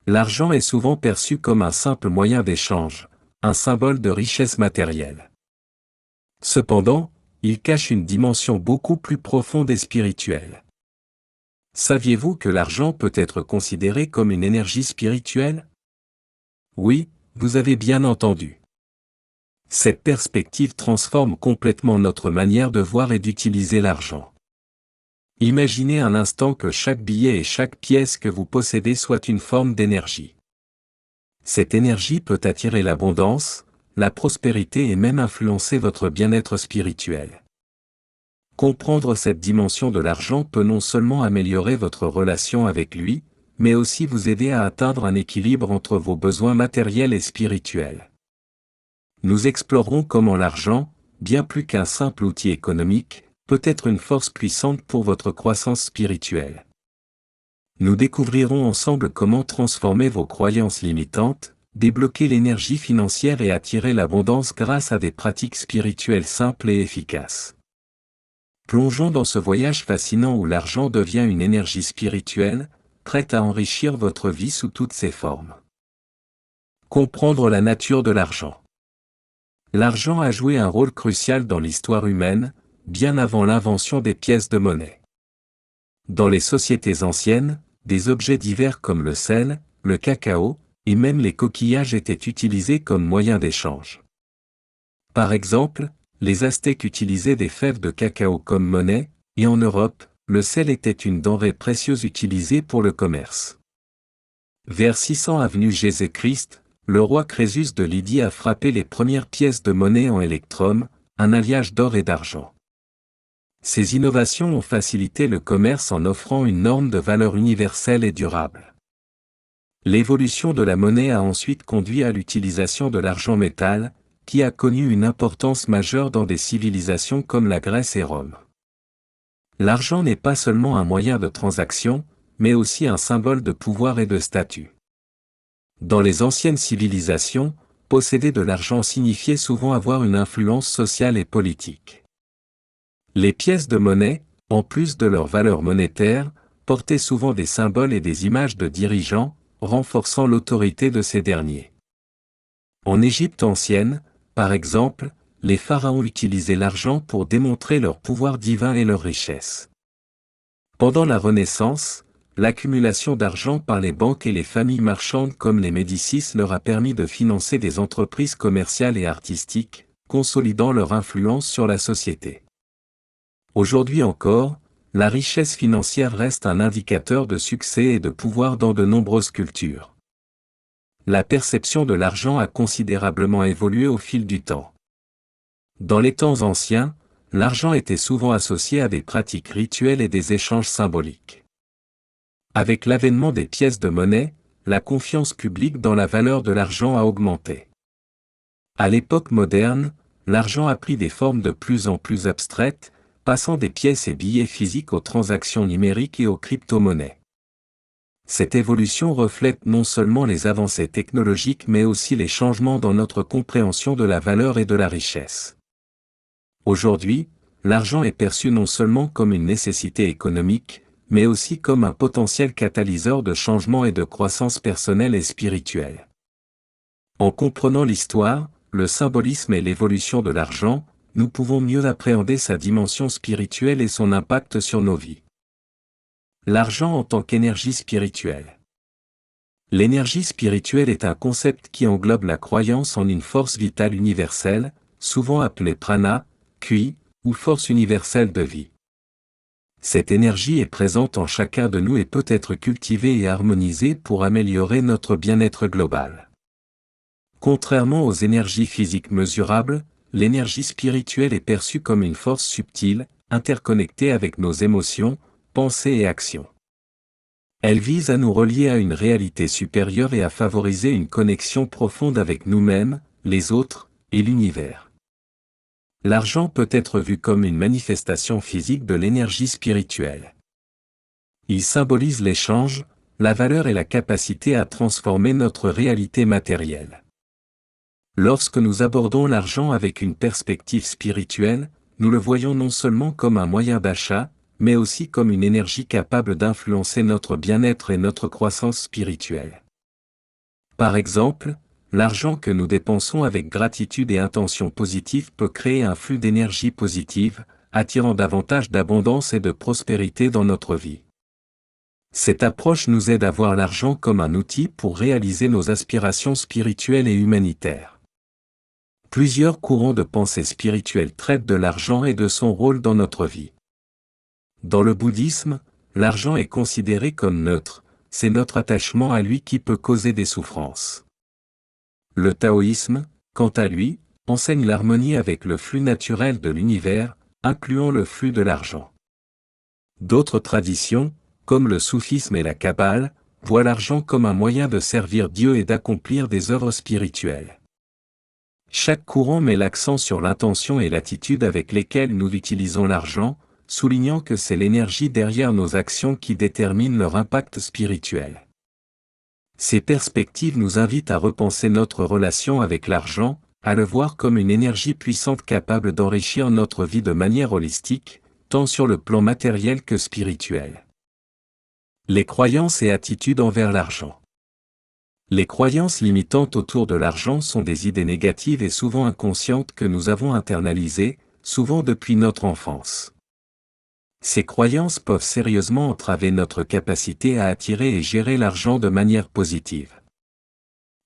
L'argent est souvent perçu comme un simple moyen d'échange, un symbole de richesse matérielle. Cependant, il cache une dimension beaucoup plus profonde et spirituelle. Saviez-vous que l'argent peut être considéré comme une énergie spirituelle? Oui, vous avez bien entendu. Cette perspective transforme complètement notre manière de voir et d'utiliser l'argent. Imaginez un instant que chaque billet et chaque pièce que vous possédez soit une forme d'énergie. Cette énergie peut attirer l'abondance, la prospérité et même influencer votre bien-être spirituel. Comprendre cette dimension de l'argent peut non seulement améliorer votre relation avec lui, mais aussi vous aider à atteindre un équilibre entre vos besoins matériels et spirituels. Nous explorerons comment l'argent, bien plus qu'un simple outil économique, peut être une force puissante pour votre croissance spirituelle. Nous découvrirons ensemble comment transformer vos croyances limitantes, débloquer l'énergie financière et attirer l'abondance grâce à des pratiques spirituelles simples et efficaces. Plongeons dans ce voyage fascinant où l'argent devient une énergie spirituelle, prête à enrichir votre vie sous toutes ses formes. Comprendre la nature de l'argent. L'argent a joué un rôle crucial dans l'histoire humaine, bien avant l'invention des pièces de monnaie. Dans les sociétés anciennes, des objets divers comme le sel, le cacao, et même les coquillages étaient utilisés comme moyen d'échange. Par exemple, les Aztèques utilisaient des fèves de cacao comme monnaie, et en Europe, le sel était une denrée précieuse utilisée pour le commerce. Vers 600 avenue Jésus-Christ, le roi Crésus de Lydie a frappé les premières pièces de monnaie en électrum, un alliage d'or et d'argent. Ces innovations ont facilité le commerce en offrant une norme de valeur universelle et durable. L'évolution de la monnaie a ensuite conduit à l'utilisation de l'argent métal, qui a connu une importance majeure dans des civilisations comme la Grèce et Rome. L'argent n'est pas seulement un moyen de transaction, mais aussi un symbole de pouvoir et de statut. Dans les anciennes civilisations, posséder de l'argent signifiait souvent avoir une influence sociale et politique. Les pièces de monnaie, en plus de leur valeur monétaire, portaient souvent des symboles et des images de dirigeants, renforçant l'autorité de ces derniers. En Égypte ancienne, par exemple, les pharaons utilisaient l'argent pour démontrer leur pouvoir divin et leur richesse. Pendant la Renaissance, l'accumulation d'argent par les banques et les familles marchandes comme les Médicis leur a permis de financer des entreprises commerciales et artistiques, consolidant leur influence sur la société. Aujourd'hui encore, la richesse financière reste un indicateur de succès et de pouvoir dans de nombreuses cultures. La perception de l'argent a considérablement évolué au fil du temps. Dans les temps anciens, l'argent était souvent associé à des pratiques rituelles et des échanges symboliques. Avec l'avènement des pièces de monnaie, la confiance publique dans la valeur de l'argent a augmenté. À l'époque moderne, l'argent a pris des formes de plus en plus abstraites, passant des pièces et billets physiques aux transactions numériques et aux crypto-monnaies. Cette évolution reflète non seulement les avancées technologiques mais aussi les changements dans notre compréhension de la valeur et de la richesse. Aujourd'hui, l'argent est perçu non seulement comme une nécessité économique, mais aussi comme un potentiel catalyseur de changement et de croissance personnelle et spirituelle. En comprenant l'histoire, le symbolisme et l'évolution de l'argent, nous pouvons mieux appréhender sa dimension spirituelle et son impact sur nos vies. L'argent en tant qu'énergie spirituelle. L'énergie spirituelle est un concept qui englobe la croyance en une force vitale universelle, souvent appelée prana, ki, ou force universelle de vie. Cette énergie est présente en chacun de nous et peut être cultivée et harmonisée pour améliorer notre bien-être global. Contrairement aux énergies physiques mesurables, l'énergie spirituelle est perçue comme une force subtile, interconnectée avec nos émotions, pensées et actions. Elle vise à nous relier à une réalité supérieure et à favoriser une connexion profonde avec nous-mêmes, les autres, et l'univers. L'argent peut être vu comme une manifestation physique de l'énergie spirituelle. Il symbolise l'échange, la valeur et la capacité à transformer notre réalité matérielle. Lorsque nous abordons l'argent avec une perspective spirituelle, nous le voyons non seulement comme un moyen d'achat, mais aussi comme une énergie capable d'influencer notre bien-être et notre croissance spirituelle. Par exemple, l'argent que nous dépensons avec gratitude et intention positive peut créer un flux d'énergie positive, attirant davantage d'abondance et de prospérité dans notre vie. Cette approche nous aide à voir l'argent comme un outil pour réaliser nos aspirations spirituelles et humanitaires. Plusieurs courants de pensée spirituelle traitent de l'argent et de son rôle dans notre vie. Dans le bouddhisme, l'argent est considéré comme neutre, c'est notre attachement à lui qui peut causer des souffrances. Le taoïsme, quant à lui, enseigne l'harmonie avec le flux naturel de l'univers, incluant le flux de l'argent. D'autres traditions, comme le soufisme et la kabbale, voient l'argent comme un moyen de servir Dieu et d'accomplir des œuvres spirituelles. Chaque courant met l'accent sur l'intention et l'attitude avec lesquelles nous utilisons l'argent, soulignant que c'est l'énergie derrière nos actions qui détermine leur impact spirituel. Ces perspectives nous invitent à repenser notre relation avec l'argent, à le voir comme une énergie puissante capable d'enrichir notre vie de manière holistique, tant sur le plan matériel que spirituel. Les croyances et attitudes envers l'argent. Les croyances limitantes autour de l'argent sont des idées négatives et souvent inconscientes que nous avons internalisées, souvent depuis notre enfance. Ces croyances peuvent sérieusement entraver notre capacité à attirer et gérer l'argent de manière positive.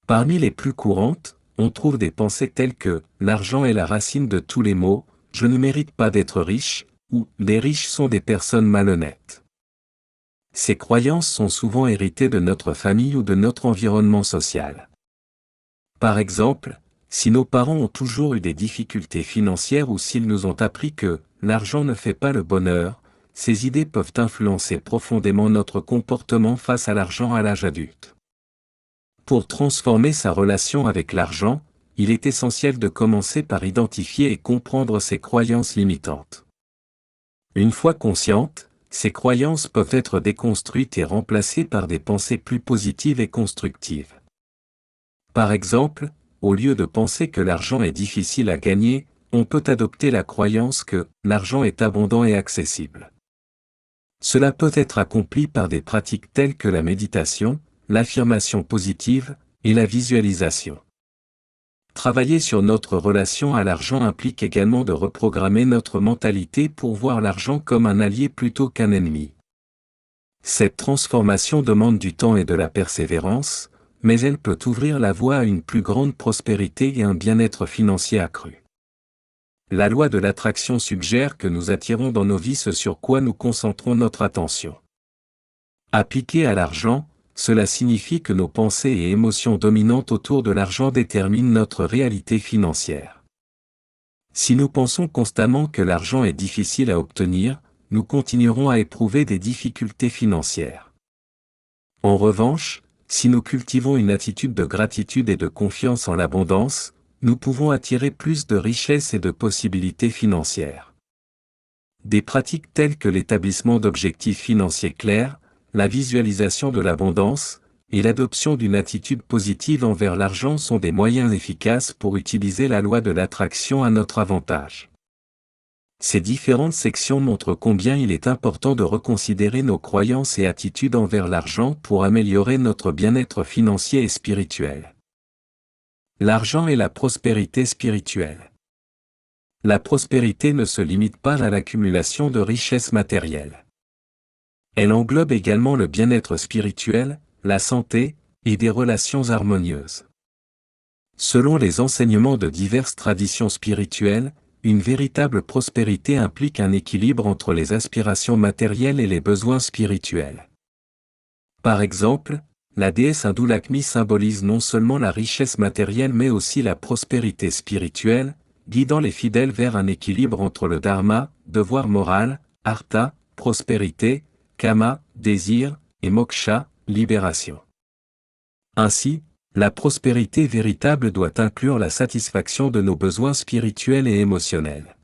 Parmi les plus courantes, on trouve des pensées telles que « l'argent est la racine de tous les maux »,« je ne mérite pas d'être riche » ou « les riches sont des personnes malhonnêtes ». Ces croyances sont souvent héritées de notre famille ou de notre environnement social. Par exemple, si nos parents ont toujours eu des difficultés financières ou s'ils nous ont appris que « l'argent ne fait pas le bonheur », ces idées peuvent influencer profondément notre comportement face à l'argent à l'âge adulte. Pour transformer sa relation avec l'argent, il est essentiel de commencer par identifier et comprendre ses croyances limitantes. Une fois conscientes, ces croyances peuvent être déconstruites et remplacées par des pensées plus positives et constructives. Par exemple, au lieu de penser que l'argent est difficile à gagner, on peut adopter la croyance que l'argent est abondant et accessible. Cela peut être accompli par des pratiques telles que la méditation, l'affirmation positive et la visualisation. Travailler sur notre relation à l'argent implique également de reprogrammer notre mentalité pour voir l'argent comme un allié plutôt qu'un ennemi. Cette transformation demande du temps et de la persévérance, mais elle peut ouvrir la voie à une plus grande prospérité et un bien-être financier accru. La loi de l'attraction suggère que nous attirons dans nos vies ce sur quoi nous concentrons notre attention. Appliqué à l'argent, cela signifie que nos pensées et émotions dominantes autour de l'argent déterminent notre réalité financière. Si nous pensons constamment que l'argent est difficile à obtenir, nous continuerons à éprouver des difficultés financières. En revanche, si nous cultivons une attitude de gratitude et de confiance en l'abondance, nous pouvons attirer plus de richesses et de possibilités financières. Des pratiques telles que l'établissement d'objectifs financiers clairs, la visualisation de l'abondance, et l'adoption d'une attitude positive envers l'argent sont des moyens efficaces pour utiliser la loi de l'attraction à notre avantage. Ces différentes sections montrent combien il est important de reconsidérer nos croyances et attitudes envers l'argent pour améliorer notre bien-être financier et spirituel. L'argent et la prospérité spirituelle. La prospérité ne se limite pas à l'accumulation de richesses matérielles. Elle englobe également le bien-être spirituel, la santé, et des relations harmonieuses. Selon les enseignements de diverses traditions spirituelles, une véritable prospérité implique un équilibre entre les aspirations matérielles et les besoins spirituels. Par exemple, la déesse hindoue Lakshmi symbolise non seulement la richesse matérielle mais aussi la prospérité spirituelle, guidant les fidèles vers un équilibre entre le dharma, devoir moral, artha, prospérité, kama, désir, et moksha, libération. Ainsi, la prospérité véritable doit inclure la satisfaction de nos besoins spirituels et émotionnels.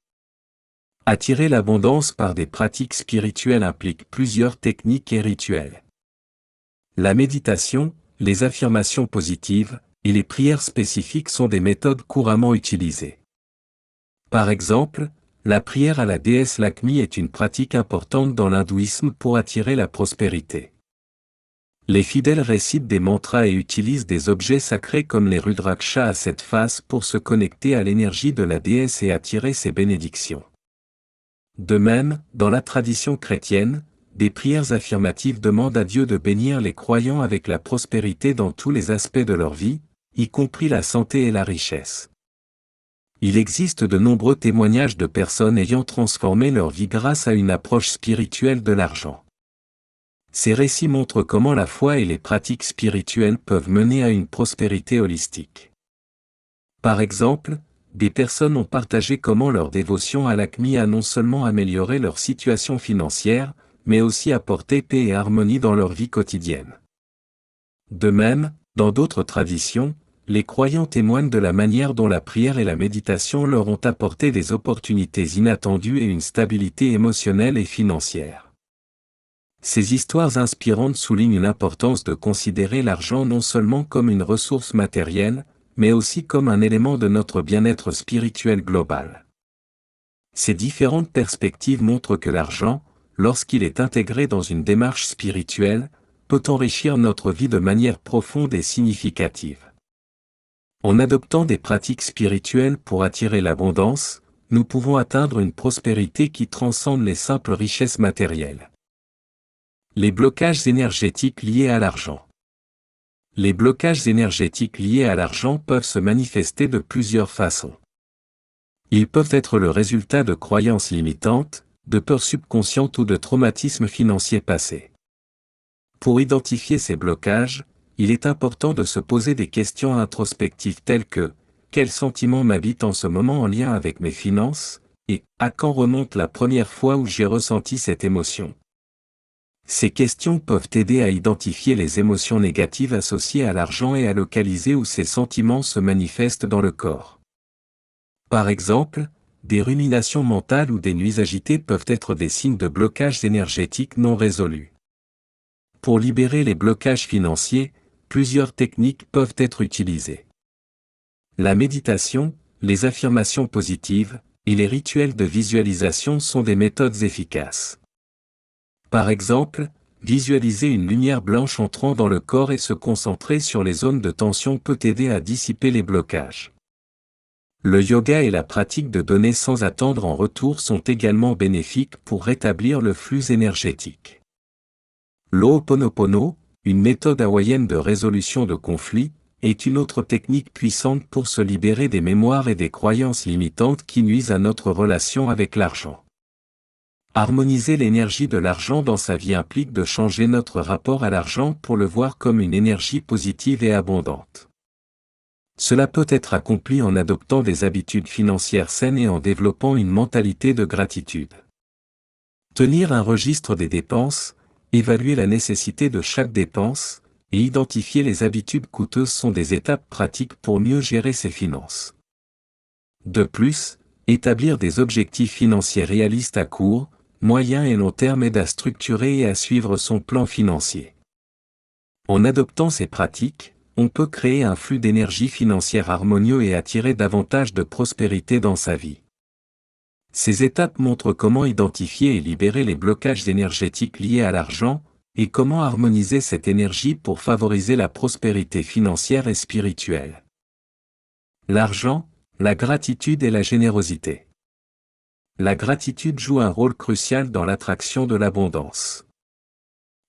Attirer l'abondance par des pratiques spirituelles implique plusieurs techniques et rituels. La méditation, les affirmations positives, et les prières spécifiques sont des méthodes couramment utilisées. Par exemple, la prière à la déesse Lakshmi est une pratique importante dans l'hindouisme pour attirer la prospérité. Les fidèles récitent des mantras et utilisent des objets sacrés comme les rudrakshas à 7 faces pour se connecter à l'énergie de la déesse et attirer ses bénédictions. De même, dans la tradition chrétienne, des prières affirmatives demandent à Dieu de bénir les croyants avec la prospérité dans tous les aspects de leur vie, y compris la santé et la richesse. Il existe de nombreux témoignages de personnes ayant transformé leur vie grâce à une approche spirituelle de l'argent. Ces récits montrent comment la foi et les pratiques spirituelles peuvent mener à une prospérité holistique. Par exemple, des personnes ont partagé comment leur dévotion à Lakshmi a non seulement amélioré leur situation financière, mais aussi apporté paix et harmonie dans leur vie quotidienne. De même, dans d'autres traditions, les croyants témoignent de la manière dont la prière et la méditation leur ont apporté des opportunités inattendues et une stabilité émotionnelle et financière. Ces histoires inspirantes soulignent l'importance de considérer l'argent non seulement comme une ressource matérielle, mais aussi comme un élément de notre bien-être spirituel global. Ces différentes perspectives montrent que l'argent, lorsqu'il est intégré dans une démarche spirituelle, peut enrichir notre vie de manière profonde et significative. En adoptant des pratiques spirituelles pour attirer l'abondance, nous pouvons atteindre une prospérité qui transcende les simples richesses matérielles. Les blocages énergétiques liés à l'argent. Les blocages énergétiques liés à l'argent peuvent se manifester de plusieurs façons. Ils peuvent être le résultat de croyances limitantes, de peurs subconscientes ou de traumatismes financiers passés. Pour identifier ces blocages, il est important de se poser des questions introspectives telles que « Quels sentiments m'habitent en ce moment en lien avec mes finances ?» et « À quand remonte la première fois où j'ai ressenti cette émotion ?» Ces questions peuvent aider à identifier les émotions négatives associées à l'argent et à localiser où ces sentiments se manifestent dans le corps. Par exemple, des ruminations mentales ou des nuits agitées peuvent être des signes de blocages énergétiques non résolus. Pour libérer les blocages financiers, plusieurs techniques peuvent être utilisées. La méditation, les affirmations positives, et les rituels de visualisation sont des méthodes efficaces. Par exemple, visualiser une lumière blanche entrant dans le corps et se concentrer sur les zones de tension peut aider à dissiper les blocages. Le yoga et la pratique de donner sans attendre en retour sont également bénéfiques pour rétablir le flux énergétique. L'Ho'oponopono, une méthode hawaïenne de résolution de conflits, est une autre technique puissante pour se libérer des mémoires et des croyances limitantes qui nuisent à notre relation avec l'argent. Harmoniser l'énergie de l'argent dans sa vie implique de changer notre rapport à l'argent pour le voir comme une énergie positive et abondante. Cela peut être accompli en adoptant des habitudes financières saines et en développant une mentalité de gratitude. Tenir un registre des dépenses, évaluer la nécessité de chaque dépense, et identifier les habitudes coûteuses sont des étapes pratiques pour mieux gérer ses finances. De plus, établir des objectifs financiers réalistes à court, moyen et long terme aide à structurer et à suivre son plan financier. En adoptant ces pratiques, on peut créer un flux d'énergie financière harmonieux et attirer davantage de prospérité dans sa vie. Ces étapes montrent comment identifier et libérer les blocages énergétiques liés à l'argent, et comment harmoniser cette énergie pour favoriser la prospérité financière et spirituelle. L'argent, la gratitude et la générosité. La gratitude joue un rôle crucial dans l'attraction de l'abondance.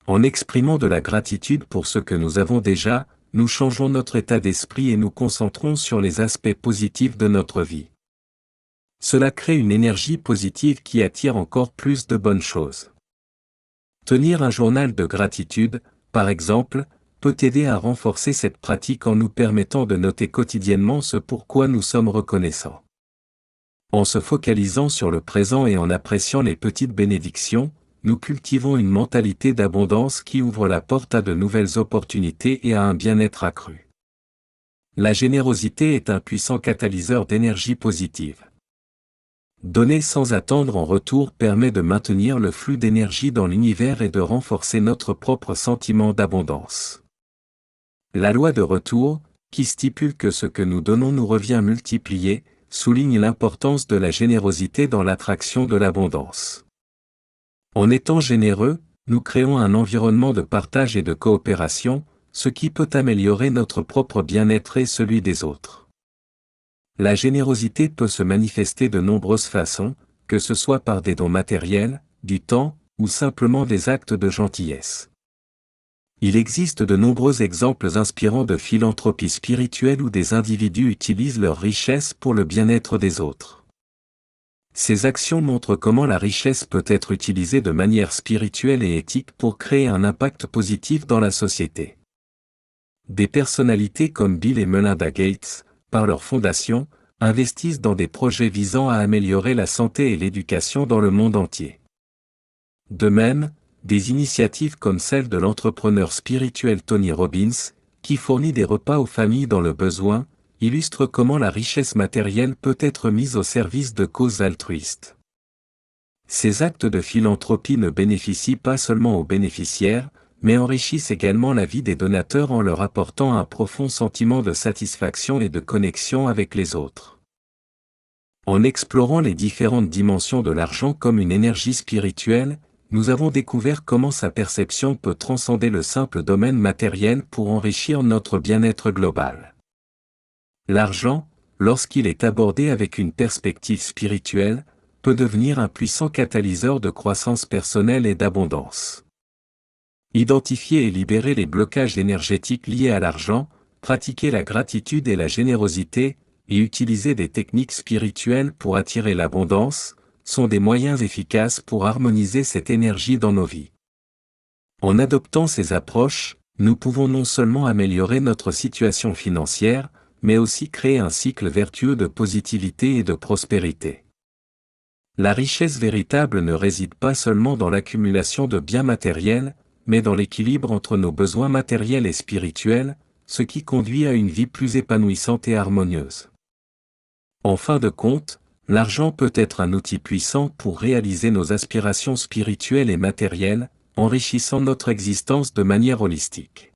En exprimant de la gratitude pour ce que nous avons déjà, nous changeons notre état d'esprit et nous concentrons sur les aspects positifs de notre vie. Cela crée une énergie positive qui attire encore plus de bonnes choses. Tenir un journal de gratitude, par exemple, peut aider à renforcer cette pratique en nous permettant de noter quotidiennement ce pourquoi nous sommes reconnaissants. En se focalisant sur le présent et en appréciant les petites bénédictions, nous cultivons une mentalité d'abondance qui ouvre la porte à de nouvelles opportunités et à un bien-être accru. La générosité est un puissant catalyseur d'énergie positive. Donner sans attendre en retour permet de maintenir le flux d'énergie dans l'univers et de renforcer notre propre sentiment d'abondance. La loi de retour, qui stipule que ce que nous donnons nous revient multiplié, souligne l'importance de la générosité dans l'attraction de l'abondance. En étant généreux, nous créons un environnement de partage et de coopération, ce qui peut améliorer notre propre bien-être et celui des autres. La générosité peut se manifester de nombreuses façons, que ce soit par des dons matériels, du temps, ou simplement des actes de gentillesse. Il existe de nombreux exemples inspirants de philanthropie spirituelle où des individus utilisent leur richesse pour le bien-être des autres. Ces actions montrent comment la richesse peut être utilisée de manière spirituelle et éthique pour créer un impact positif dans la société. Des personnalités comme Bill et Melinda Gates, par leur fondation, investissent dans des projets visant à améliorer la santé et l'éducation dans le monde entier. De même, des initiatives comme celle de l'entrepreneur spirituel Tony Robbins, qui fournit des repas aux familles dans le besoin, illustrent comment la richesse matérielle peut être mise au service de causes altruistes. Ces actes de philanthropie ne bénéficient pas seulement aux bénéficiaires, mais enrichissent également la vie des donateurs en leur apportant un profond sentiment de satisfaction et de connexion avec les autres. En explorant les différentes dimensions de l'argent comme une énergie spirituelle, nous avons découvert comment sa perception peut transcender le simple domaine matériel pour enrichir notre bien-être global. L'argent, lorsqu'il est abordé avec une perspective spirituelle, peut devenir un puissant catalyseur de croissance personnelle et d'abondance. Identifier et libérer les blocages énergétiques liés à l'argent, pratiquer la gratitude et la générosité, et utiliser des techniques spirituelles pour attirer l'abondance, sont des moyens efficaces pour harmoniser cette énergie dans nos vies. En adoptant ces approches, nous pouvons non seulement améliorer notre situation financière, mais aussi créer un cycle vertueux de positivité et de prospérité. La richesse véritable ne réside pas seulement dans l'accumulation de biens matériels, mais dans l'équilibre entre nos besoins matériels et spirituels, ce qui conduit à une vie plus épanouissante et harmonieuse. En fin de compte, l'argent peut être un outil puissant pour réaliser nos aspirations spirituelles et matérielles, enrichissant notre existence de manière holistique.